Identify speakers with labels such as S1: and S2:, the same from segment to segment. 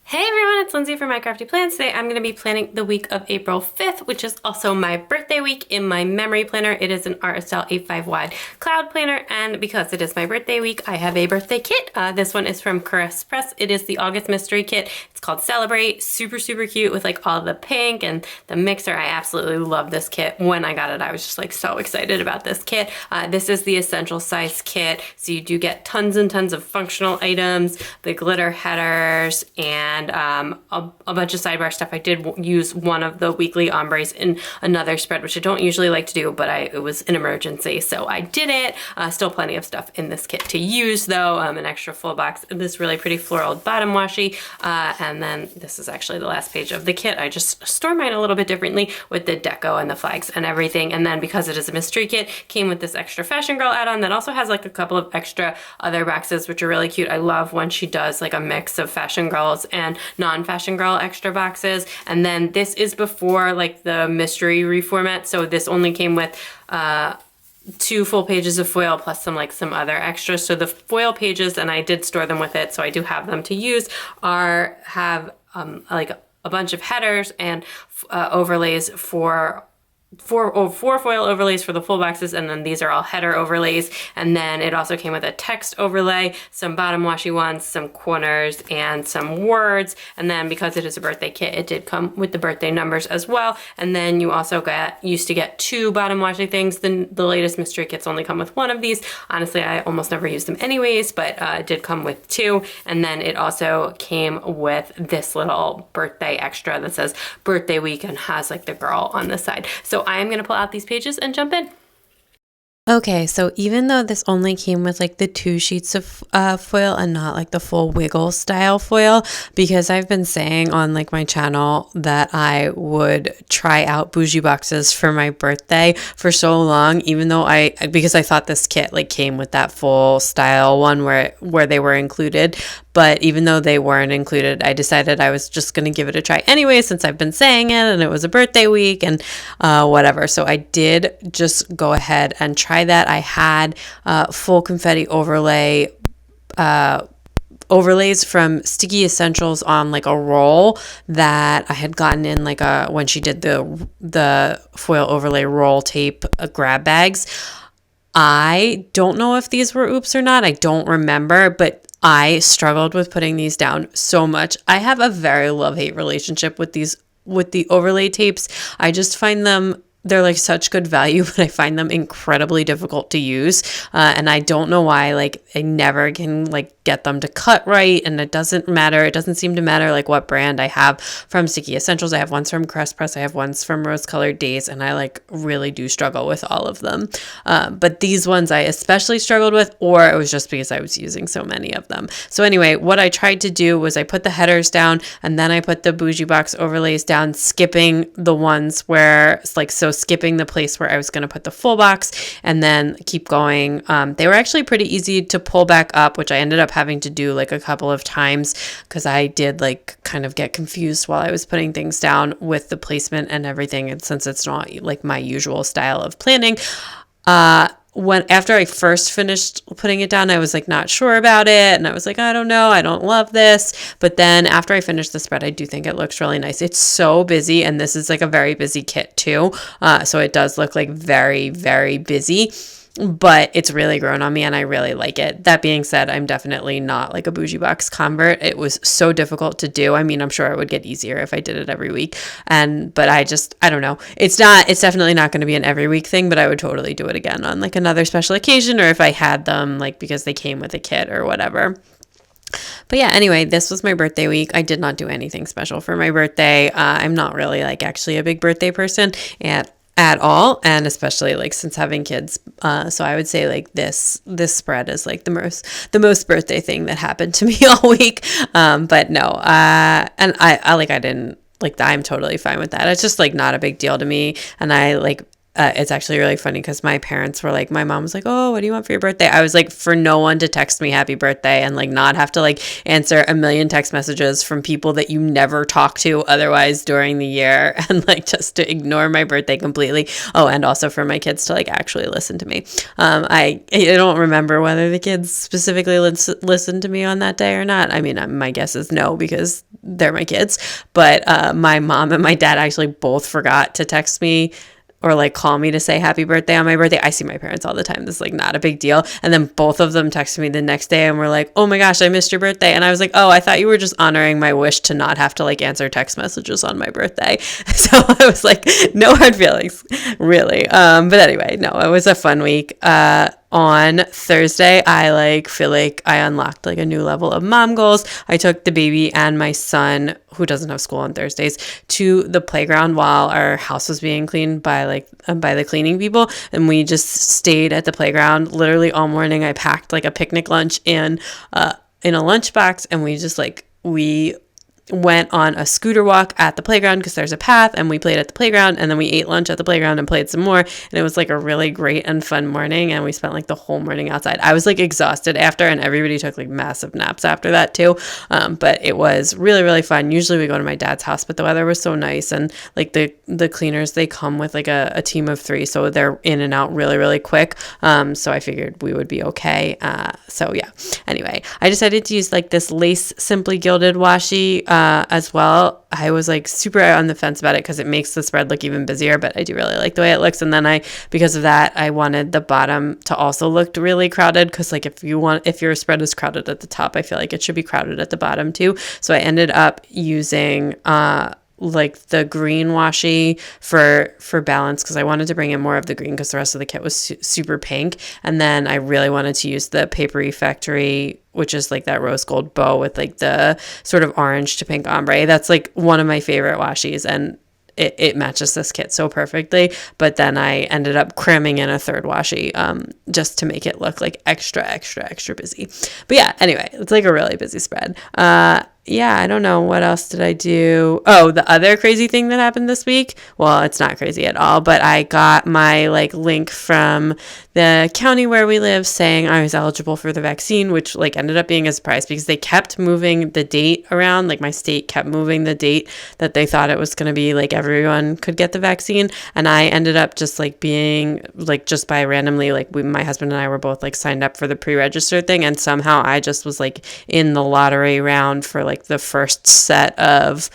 S1: Hey everyone, it's Lindsay from My Crafty Plans. Today I'm going to be planning the week of April 5th, which is also my birthday week in my memory planner. It is an Aura Estelle A5 wide cloud planner, and because it is my birthday week, I have a birthday kit. This one is from Press. It is the August Mystery Kit. It's called Celebrate. Super, super cute with like all the pink and the mixer. I absolutely love this kit. When I got it, I was just like so excited about this kit. This is the essential size kit, so you do get tons and tons of functional items, the glitter headers, and a bunch of sidebar stuff. I did use one of the weekly ombres in another spread, which I don't usually like to do, but it was an emergency, so I did it. Still plenty of stuff in this kit to use though. An extra full box of this really pretty floral bottom washi, and then this is actually the last page of the kit. I just store mine a little bit differently with the deco and the flags and everything, and then because it is a mystery kit, came with this extra Fashion Girl add-on that also has like a couple of extra other boxes, which are really cute. I love when she does like a mix of Fashion Girls and non-Fashion Girl extra boxes. And then this is before like the mystery reformat, so this only came with 2 full pages of foil plus some other extras. So the foil pages, and I did store them with it, so I do have them to use, have like a bunch of headers and overlays for four foil overlays for the full boxes, and then these are all header overlays. And then it also came with a text overlay, some bottom washi ones, some corners, and some words. And then because it is a birthday kit, it did come with the birthday numbers as well. And then you also used to get 2 bottom washi things. The latest mystery kits only come with 1 of these. Honestly, I almost never use them anyways, but it did come with 2. And then it also came with this little birthday extra that says birthday week and has like the girl on the side. So I'm going to pull out these pages and jump in.
S2: Okay, so even though this only came with like the 2 sheets of foil and not like the full wiggle style foil, because I've been saying on like my channel that I would try out bougie boxes for my birthday for so long, even though because I thought this kit like came with that full style one where they were included. But even though they weren't included, I decided I was just going to give it a try anyway, since I've been saying it and it was a birthday week and whatever. So I did just go ahead and try that. I had full confetti overlays from Sticky Essentials on like a roll that I had gotten in like when she did the foil overlay roll tape grab bags. I don't know if these were oops or not. I don't remember, but I struggled with putting these down so much. I have a very love-hate relationship with the overlay tapes. I just find they're like such good value, but I find them incredibly difficult to use. And I don't know why, like I never can like get them to cut right. And it doesn't matter. It doesn't seem to matter like what brand I have from Sticky Essentials. I have ones from Crest Press. I have ones from Rose Colored Days, and I like really do struggle with all of them. But these ones I especially struggled with, or it was just because I was using so many of them. So anyway, what I tried to do was I put the headers down, and then I put the bougie box overlays down, skipping the ones where skipping the place where I was going to put the full box, and then keep going. They were actually pretty easy to pull back up, which I ended up having to do like a couple of times because I did like kind of get confused while I was putting things down with the placement and everything. And since it's not like my usual style of planning, after I first finished putting it down, I was like not sure about it, and I was like, I don't know, I don't love this. But then after I finished the spread, I do think it looks really nice. It's so busy, and this is like a very busy kit too, so it does look like very, very busy, but it's really grown on me and I really like it. That being said, I'm definitely not like a bougie box convert. It was so difficult to do. I mean, I'm sure it would get easier if I did it every week. But I don't know. It's definitely not going to be an every week thing, but I would totally do it again on like another special occasion, or if I had them like because they came with a kit or whatever. But yeah, anyway, this was my birthday week. I did not do anything special for my birthday. I'm not really like actually a big birthday person at all, and especially like since having kids, so I would say like this spread is like the most birthday thing that happened to me all week. But no, and I didn't like that. I'm totally fine with that. It's just like not a big deal to me, and I like it's actually really funny because my parents were like, my mom was like, oh, what do you want for your birthday? I was like, for no one to text me happy birthday and like not have to like answer a million text messages from people that you never talk to otherwise during the year, and like just to ignore my birthday completely. Oh, and also for my kids to like actually listen to me. I don't remember whether the kids specifically listened to me on that day or not. I mean, my guess is no, because they're my kids. But my mom and my dad actually both forgot to text me or like call me to say happy birthday on my birthday. I see my parents all the time. This is like not a big deal. And then both of them texted me the next day and were like, oh my gosh, I missed your birthday. And I was like, oh, I thought you were just honoring my wish to not have to like answer text messages on my birthday. So I was like, no hard feelings, really. But anyway, no, it was a fun week. On Thursday, I like feel like I unlocked like a new level of mom goals. I took the baby and my son, who doesn't have school on Thursdays, to the playground while our house was being cleaned by the cleaning people, and we just stayed at the playground literally all morning. I packed like a picnic lunch in a lunchbox, and we went on a scooter walk at the playground because there's a path, and we played at the playground, and then we ate lunch at the playground and played some more, and it was like a really great and fun morning, and we spent like the whole morning outside. I was like exhausted after, and everybody took like massive naps after that too, but it was really, really fun. Usually we go to my dad's house, but the weather was so nice, and like the cleaners, they come with like a team of 3, so they're in and out really, really quick, so I figured we would be okay. So yeah, anyway, I decided to use like this lace Simply Gilded washi as well. I was like super on the fence about it because it makes the spread look even busier, but I do really like the way it looks. And then because of that, I wanted the bottom to also look really crowded, because like if your spread is crowded at the top, I feel like it should be crowded at the bottom too. So I ended up using like the green washi for balance, because I wanted to bring in more of the green because the rest of the kit was super pink. And then I really wanted to use the Papery Factory, which is like that rose gold bow with like the sort of orange to pink ombre. That's like one of my favorite washis, and it matches this kit so perfectly. But then I ended up cramming in a third washi just to make it look like extra busy. But yeah, anyway, it's like a really busy spread. Yeah, I don't know. What else did I do? Oh, the other crazy thing that happened this week. Well, it's not crazy at all, but I got my like link from the county where we live saying I was eligible for the vaccine, which like ended up being a surprise because they kept moving the date around. Like my state kept moving the date that they thought it was going to be like everyone could get the vaccine. And I ended up just like being like just by randomly, like my husband and I were both like signed up for the pre-registered thing. And somehow I just was like in the lottery round for like the first set of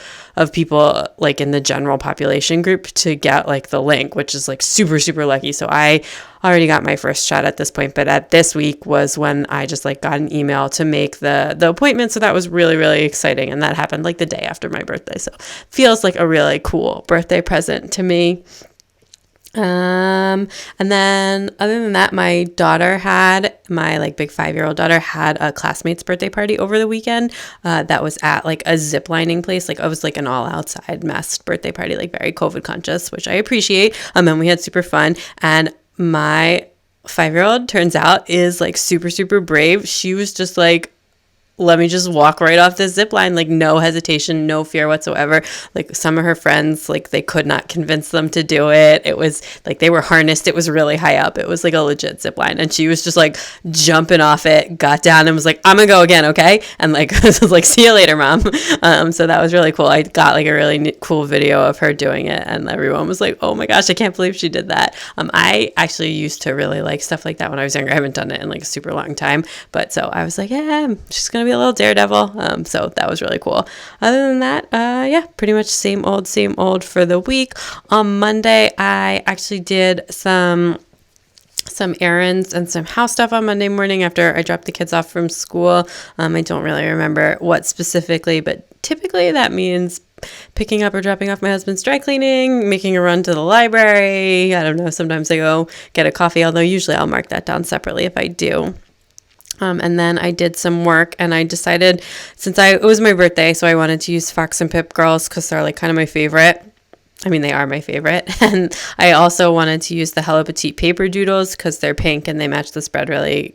S2: people like in the general population group to get like the link, which is like super, super lucky. So I already got my first shot at this point, but at this week was when I just like got an email to make the appointment. So that was really, really exciting. And that happened like the day after my birthday. So feels like a really cool birthday present to me. And then other than that, my like big 5-year-old daughter had a classmate's birthday party over the weekend, that was at like a zip lining place. Like it was like an all outside masked birthday party, like very COVID conscious, which I appreciate. And we had super fun. And my 5-year-old turns out is like super, super brave. She was just like, let me just walk right off the zip line, like no hesitation, no fear whatsoever. Like some of her friends, like they could not convince them to do it. It was like they were harnessed. It was really high up. It was like a legit zip line. And she was just like jumping off it, got down and was like, I'm gonna go again, okay? And like I was like, see you later, mom. So that was really cool. I got like a really cool video of her doing it, and everyone was like, oh my gosh, I can't believe she did that. I actually used to really like stuff like that when I was younger. I haven't done it in like a super long time, but so I was like, yeah, she's gonna be a little daredevil. So that was really cool. Other than that, yeah, pretty much same old for the week. On Monday, I actually did some errands and some house stuff on Monday morning after I dropped the kids off from school. I don't really remember what specifically, but typically that means picking up or dropping off my husband's dry cleaning, making a run to the library. I don't know, sometimes I go get a coffee, although usually I'll mark that down separately if I do. And then I did some work, and I decided, since it was my birthday, so I wanted to use Fox and Pip girls because they're like kind of my favorite. I mean, they are my favorite. And I also wanted to use the Hello Petite paper doodles because they're pink and they match the spread really,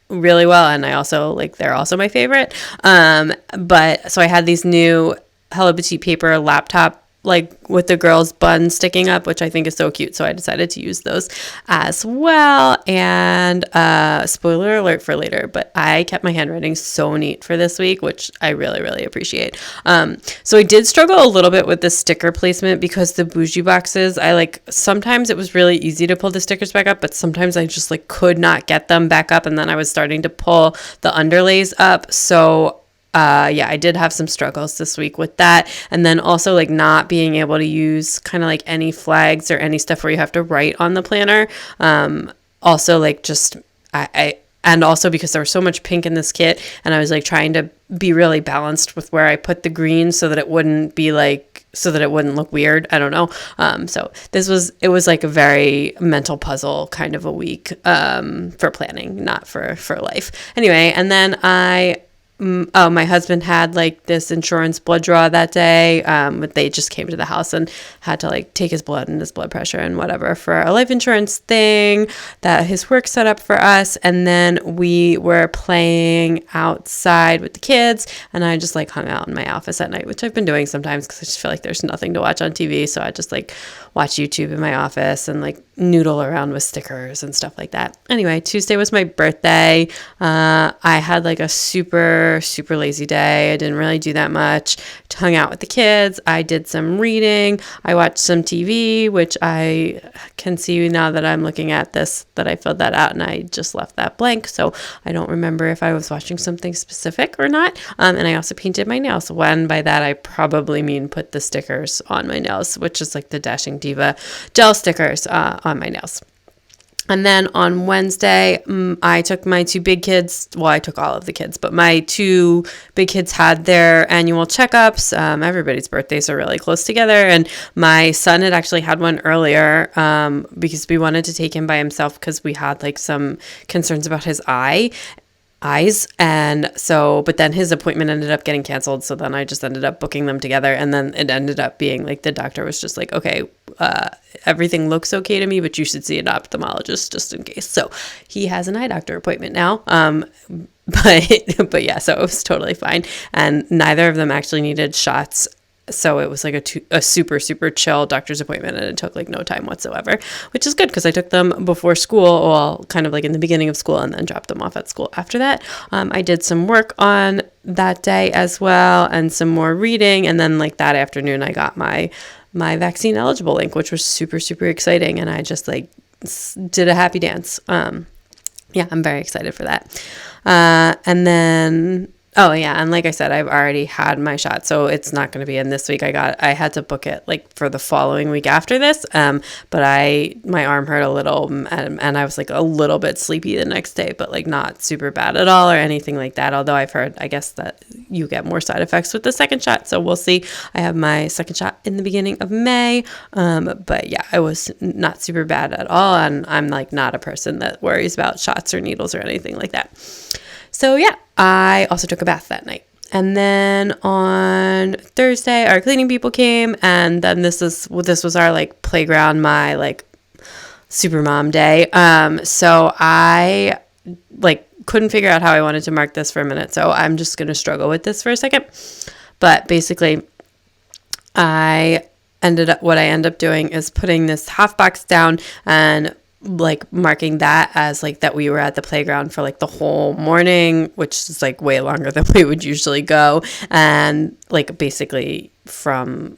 S2: really well. And I also like, they're also my favorite. But so I had these new Hello Petite paper laptop, like with the girls' bun sticking up, which I think is so cute. So I decided to use those as well. And spoiler alert for later, but I kept my handwriting so neat for this week, which I really, really appreciate. So I did struggle a little bit with the sticker placement because the bougie boxes, sometimes it was really easy to pull the stickers back up, but sometimes I just like could not get them back up. And then I was starting to pull the underlays up. So yeah, I did have some struggles this week with that. And then also like not being able to use kind of like any flags or any stuff where you have to write on the planner. Also like just, and also because there was so much pink in this kit and I was like trying to be really balanced with where I put the green so that it wouldn't be like, so that it wouldn't look weird. I don't know. So it was like a very mental puzzle kind of a week, for planning, not for life. Anyway, and then my husband had like this insurance blood draw that day. But they just came to the house and had to like take his blood and his blood pressure and whatever for a life insurance thing that his work set up for us. And then we were playing outside with the kids and I just like hung out in my office at night, which I've been doing sometimes because I just feel like there's nothing to watch on TV. So I just like watch YouTube in my office and like noodle around with stickers and stuff like that. Anyway, Tuesday was my birthday. I had like a super lazy day. I didn't really do that much. Hung out with the kids. I did some reading. I watched some TV, which I can see now that I'm looking at this that I filled that out and I just left that blank. So I don't remember if I was watching something specific or not. And I also painted my nails. When by that I probably mean put the stickers on my nails, which is like the Dashing Diva gel stickers on my nails. And then on Wednesday, I took my two big kids. Well, I took all of the kids, but my two big kids had their annual checkups. Everybody's birthdays are really close together. And my son had actually had one earlier because we wanted to take him by himself because we had like some concerns about his eyes. And so, but then his appointment ended up getting canceled. So then I just ended up booking them together. And then it ended up being like the doctor was just like, okay, everything looks okay to me, but you should see an ophthalmologist just in case. So he has an eye doctor appointment now. But yeah, so it was totally fine. And neither of them actually needed shots. So it was like a super chill doctor's appointment and it took like no time whatsoever, which is good because I took them before school, well, kind of like in the beginning of school and then dropped them off at school after that. I did some work on that day as well and some more reading. And then like that afternoon, I got my vaccine eligible link, which was super exciting. And I just like did a happy dance. Yeah, I'm very excited for that. And then... Oh yeah, and like I said, I've already had my shot, so it's not going to be in this week. I had to book it like for the following week after this. But my arm hurt a little, and I was like a little bit sleepy the next day, but like not super bad at all or anything like that. Although I've heard, I guess that you get more side effects with the second shot, so we'll see. I have my second shot in the beginning of May, but yeah, I was not super bad at all, and I'm like not a person that worries about shots or needles or anything like that. So yeah, I also took a bath that night. And then on Thursday, our cleaning people came, and then this was our like playground, my like super mom day. So I like couldn't figure out how I wanted to mark this for a minute. So I'm just going to struggle with this for a second. But basically, what I end up doing is putting this half box down and like marking that as like that we were at the playground for like the whole morning, which is like way longer than we would usually go. And like basically from,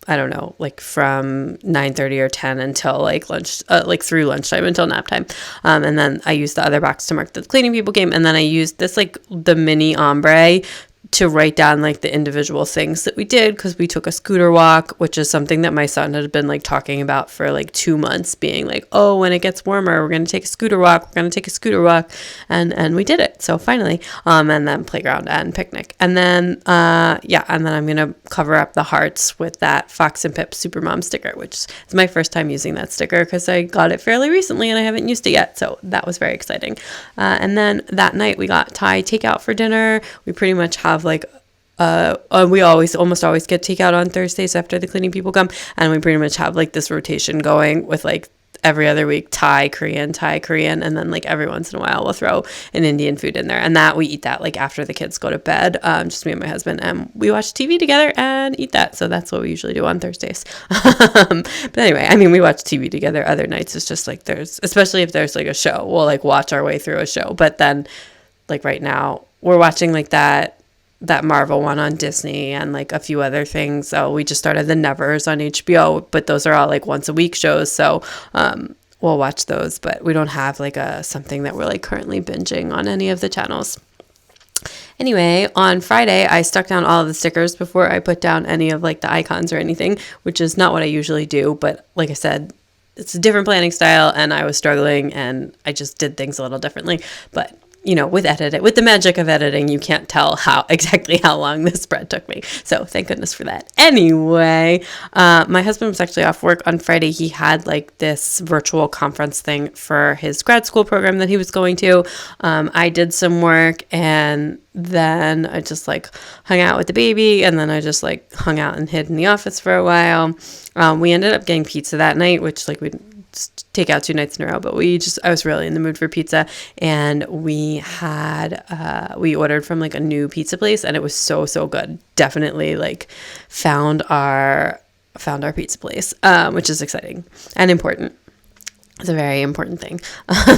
S2: I don't know, like from 9:30 or 10 until like lunch, like through lunchtime until nap time. And then I used the other box to mark the cleaning people game. And then I used this like the mini ombre to write down like the individual things that we did, because we took a scooter walk, which is something that my son had been like talking about for like 2 months, being like, oh, when it gets warmer, we're going to take a scooter walk. And we did it. So finally, and then playground and picnic. And then, and then I'm going to cover up the hearts with that Fox and Pip Supermom sticker, which is my first time using that sticker because I got it fairly recently and I haven't used it yet. So that was very exciting. And then that night we got Thai takeout for dinner. We pretty much have like we almost always get takeout on Thursdays after the cleaning people come, and we pretty much have like this rotation going with like every other week Thai, Korean, and then like every once in a while we'll throw an Indian food in there, and that we eat that like after the kids go to bed, just me and my husband, and we watch TV together and eat that. So that's what we usually do on Thursdays. But anyway, I mean, we watch TV together other nights. It's just like especially if there's like a show, we'll like watch our way through a show. But then like right now we're watching like that Marvel one on Disney and like a few other things. So we just started The Nevers on HBO, but those are all like once a week shows. So we'll watch those, but we don't have like something that we're like currently binging on any of the channels. Anyway, on Friday, I stuck down all of the stickers before I put down any of like the icons or anything, which is not what I usually do. But like I said, it's a different planning style and I was struggling and I just did things a little differently. But you know, with the magic of editing, you can't tell exactly how long this spread took me. So thank goodness for that. Anyway, my husband was actually off work on Friday. He had like this virtual conference thing for his grad school program that he was going to. I did some work and then I just like hung out with the baby and then I just like hung out and hid in the office for a while. We ended up getting pizza that night, which like we'd take out 2 nights in a row, but I was really in the mood for pizza and we ordered from like a new pizza place and it was so good. Definitely like found our pizza place, which is exciting and important. It's a very important thing.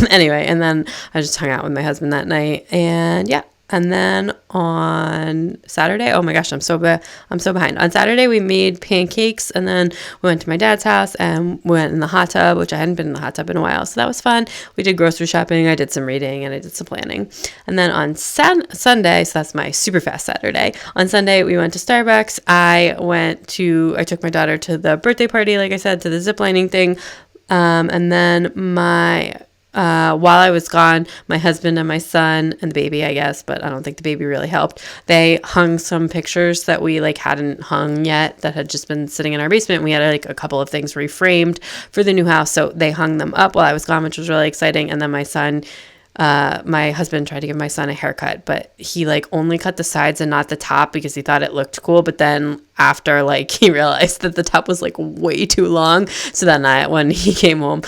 S2: Anyway, and then I just hung out with my husband that night and yeah. And then on Saturday, oh my gosh, I'm so behind. On Saturday, we made pancakes and then we went to my dad's house and went in the hot tub, which I hadn't been in the hot tub in a while. So that was fun. We did grocery shopping. I did some reading and I did some planning. And then on Sunday, so that's my super fast Saturday. On Sunday, we went to Starbucks. I took my daughter to the birthday party, like I said, to the ziplining thing. And then while I was gone, my husband and my son and the baby, I guess, but I don't think the baby really helped. They hung some pictures that we like hadn't hung yet that had just been sitting in our basement. We had like a couple of things reframed for the new house. So they hung them up while I was gone, which was really exciting. And then my husband tried to give my son a haircut, but he like only cut the sides and not the top because he thought it looked cool. But then after like he realized that the top was like way too long. So that night when he came home,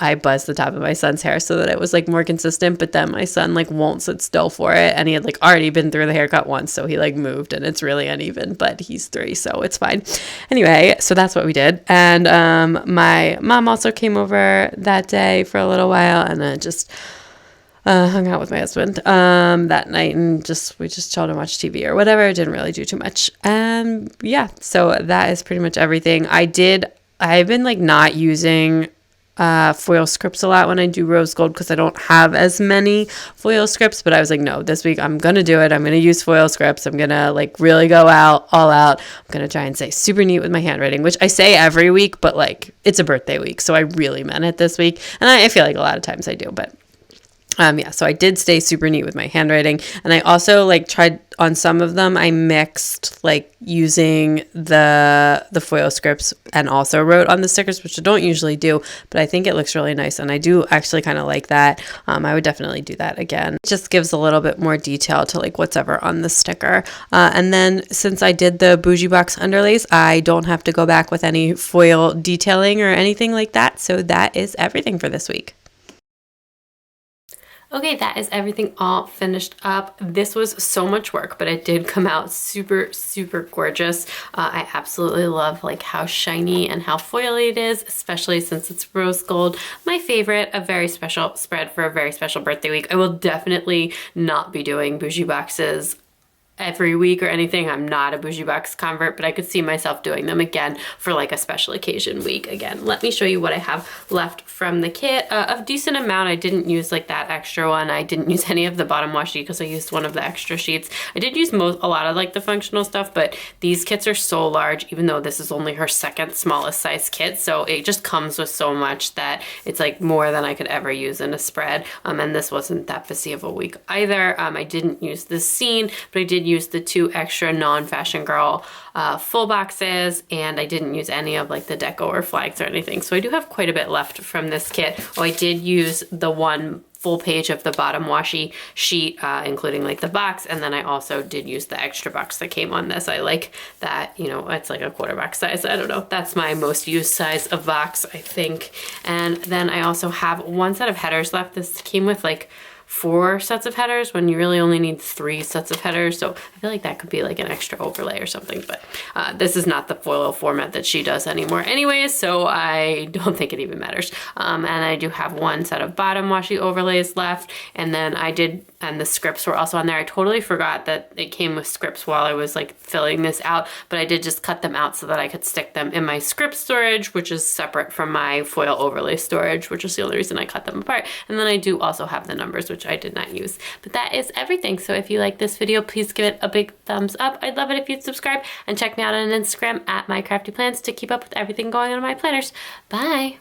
S2: I buzzed the top of my son's hair so that it was like more consistent, but then my son like won't sit still for it. And he had like already been through the haircut once. So he like moved and it's really uneven, but he's 3, so it's fine. Anyway, so that's what we did. And my mom also came over that day for a little while and then just hung out with my husband that night and we just chilled and watched TV or whatever. Didn't really do too much. Yeah, so that is pretty much everything. I've been like not using foil scripts a lot when I do rose gold because I don't have as many foil scripts, but I was like, no, this week I'm going to do it. I'm going to use foil scripts. I'm going to like really go all out. I'm going to try and say super neat with my handwriting, which I say every week, but like it's a birthday week. So I really meant it this week. And I feel like a lot of times I do, but yeah, so I did stay super neat with my handwriting. And I also like tried on some of them, I mixed like using the foil scripts and also wrote on the stickers, which I don't usually do, but I think it looks really nice. And I do actually kind of like that. I would definitely do that again. It just gives a little bit more detail to like what's ever on the sticker. And then since I did the bougie box underlays, I don't have to go back with any foil detailing or anything like that. So that is everything for this week.
S1: Okay, that is everything all finished up. This was so much work, but it did come out super gorgeous. I absolutely love like how shiny and how foily it is, especially since it's rose gold. My favorite, a very special spread for a very special birthday week. I will definitely not be doing bougie boxes every week or anything. I'm not a bougie box convert, but I could see myself doing them again for like a special occasion week. Again, let me show you what I have left from the kit. A decent amount. I didn't use like that extra one. I didn't use any of the bottom washi because I used one of the extra sheets. I did use a lot of like the functional stuff, but these kits are so large, even though this is only her second smallest size kit. So it just comes with so much that it's like more than I could ever use in a spread. And this wasn't that busy of a week either. I didn't use the scene, but I did use the 2 extra non-Fashion Girl full boxes, and I didn't use any of like the deco or flags or anything. So I do have quite a bit left from this kit. Oh, I did use the 1 full page of the bottom washi sheet, including like the box, and then I also did use the extra box that came on this. I like that, you know, it's like a quarter box size. I don't know, that's my most used size of box, I think. And then I also have 1 set of headers left. This came with like 4 sets of headers when you really only need 3 sets of headers. So I feel like that could be like an extra overlay or something, but this is not the foil format that she does anymore anyways, so I don't think it even matters. And I do have 1 set of bottom washi overlays left, and then I did and the scripts were also on there. I totally forgot that it came with scripts while I was like filling this out, but I did just cut them out so that I could stick them in my script storage, which is separate from my foil overlay storage, which is the only reason I cut them apart. And then I do also have the numbers, which I did not use. But that is everything. So if you like this video, please give it a big thumbs up. I'd love it if you'd subscribe and check me out on Instagram at My Crafty Plans to keep up with everything going on in my planners. Bye.